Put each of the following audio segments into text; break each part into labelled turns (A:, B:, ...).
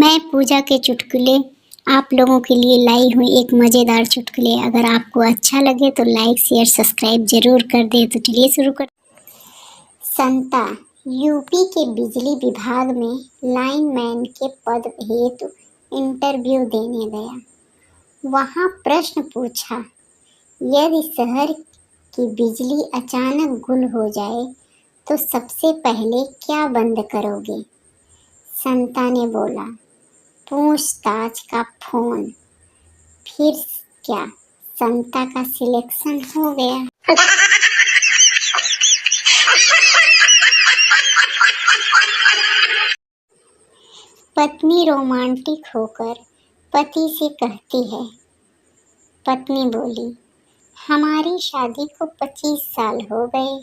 A: मैं पूजा के चुटकुले आप लोगों के लिए लाई हूँ एक मज़ेदार चुटकुले। अगर आपको अच्छा लगे तो लाइक शेयर सब्सक्राइब जरूर कर दें। तो चलिए शुरू कर। संता यूपी के बिजली विभाग में लाइनमैन के पद हेतु इंटरव्यू देने गया। वहाँ प्रश्न पूछा, यदि शहर की बिजली अचानक गुल हो जाए तो सबसे पहले क्या बंद करोगे? संता ने बोला, पूछताछ का फोन। फिर क्या संता का सिलेक्शन हो गया? पत्नी रोमांटिक होकर पति से कहती है। पत्नी बोली, हमारी शादी को 25 साल हो गए,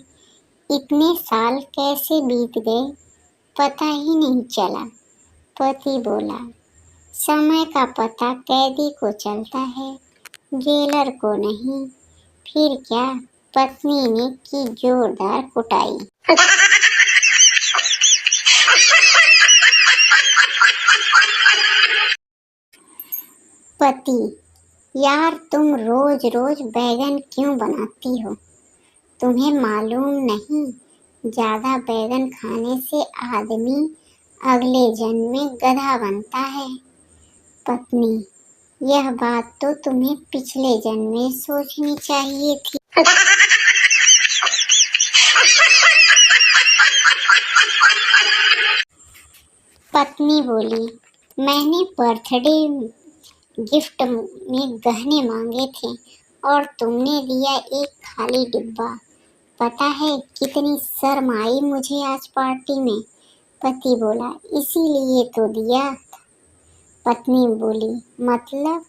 A: इतने साल कैसे बीत गए पता ही नहीं चला। पति बोला, समय का पता कैदी को चलता है, जेलर को नहीं। फिर क्या पत्नी ने की जोरदार कुटाई। पति, यार तुम रोज रोज बैगन क्यों बनाती हो? तुम्हें मालूम नहीं, ज्यादा बैगन खाने से आदमी अगले जन्म में गधा बनता है। पत्नी, यह बात तो तुम्हें पिछले जन्म में सोचनी चाहिए थी। पत्नी बोली, मैंने बर्थडे गिफ्ट में गहने मांगे थे और तुमने दिया एक खाली डिब्बा। पता है कितनी शर्म आई मुझे आज पार्टी में। पति बोला, इसीलिए तो दिया। पत्नी बोली, मतलब?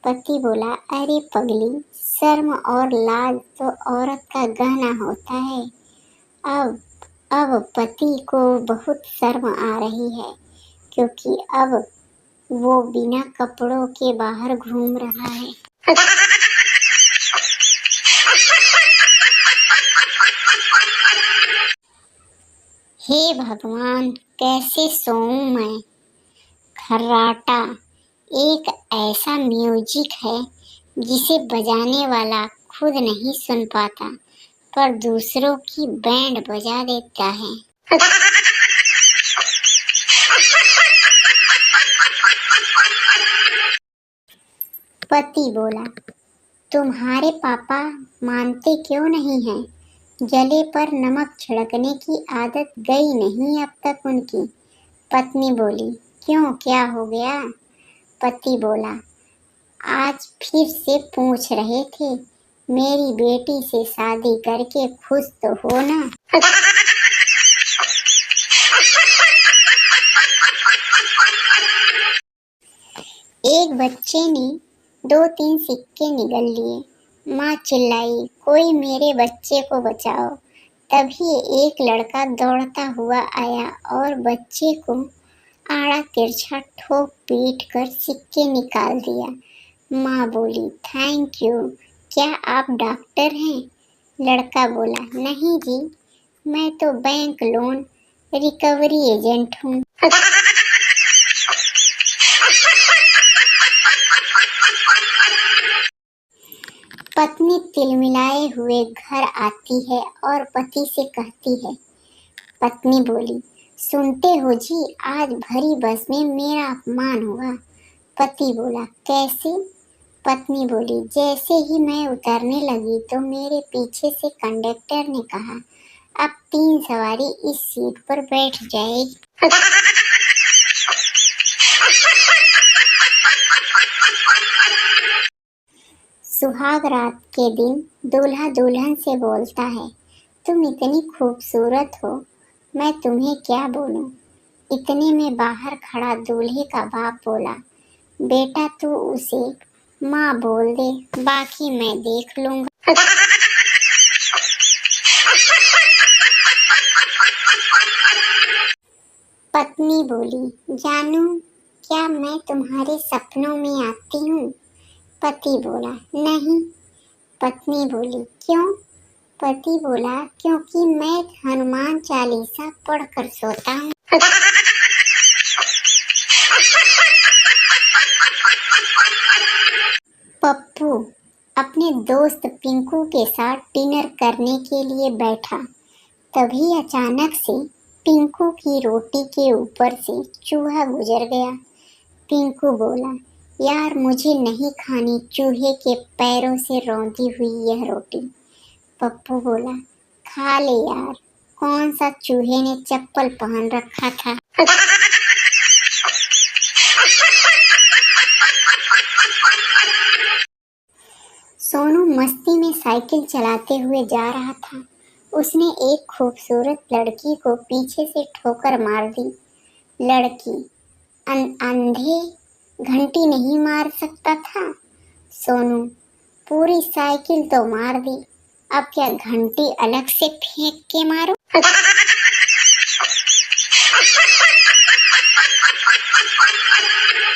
A: पति बोला, अरे पगली, शर्म और लाज तो औरत का गहना होता है। अब पति को बहुत शर्म आ रही है, क्योंकि अब वो बिना कपड़ों के बाहर घूम रहा है। हे भगवान, कैसे सोऊं मैं? खर्राटा एक ऐसा म्यूजिक है जिसे बजाने वाला खुद नहीं सुन पाता, पर दूसरों की बैंड बजा देता है। पति बोला, तुम्हारे पापा मानते क्यों नहीं हैं? जले पर नमक छिड़कने की आदत गई नहीं अब तक उनकी। पत्नी बोली, क्यों, क्या हो गया? पति बोला, आज फिर से पूछ रहे थे, मेरी बेटी से शादी करके खुश तो हो ना? एक बच्चे ने 2-3 सिक्के निगल लिए। माँ चिल्लाई, कोई मेरे बच्चे को बचाओ। तभी एक लड़का दौड़ता हुआ आया और बच्चे को आड़ा तिरछा ठोक पीट कर सिक्के निकाल दिया। माँ बोली, थैंक यू, क्या आप डॉक्टर हैं? लड़का बोला, नहीं जी, मैं तो बैंक लोन रिकवरी एजेंट हूँ। पत्नी तिलमिलाए हुए घर आती है और पति से कहती है। पत्नी बोली, सुनते हो जी, आज भरी बस में मेरा अपमान हुआ। पति बोला, कैसे? पत्नी बोली, जैसे ही मैं उतरने लगी तो मेरे पीछे से कंडक्टर ने कहा, अब 3 सवारी इस सीट पर बैठ जाएगी। सुहाग रात के दिन दूल्हा दुल्हन से बोलता है, तुम इतनी खूबसूरत हो, मैं तुम्हें क्या बोलूं? इतने में बाहर खड़ा दूल्हे का बाप बोला, बेटा तू उसे माँ बोल दे, बाकी मैं देख लूंगा। पत्नी बोली, जानू, क्या मैं तुम्हारे सपनों में आती हूँ? पति बोला, नहीं। पत्नी बोली, क्यों? पति बोला, क्योंकि मैं हनुमान चालीसा पढ़कर सोता हूँ। पप्पू अपने दोस्त पिंकू के साथ डिनर करने के लिए बैठा। तभी अचानक से पिंकू की रोटी के ऊपर से चूहा गुजर गया। पिंकू बोला, यार मुझे नहीं खानी चूहे के पैरों से रौंदी हुई यह रोटी। पप्पू बोला, खा ले यार, कौन सा चूहे ने चप्पल पहन रखा था। सोनू मस्ती में साइकिल चलाते हुए जा रहा था। उसने एक खूबसूरत लड़की को पीछे से ठोकर मार दी। लड़की, अंधे घंटी नहीं मार सकता था। सोनू, पूरी साइकिल तो मार दी, अब क्या घंटी अलग से फेंक के मारो।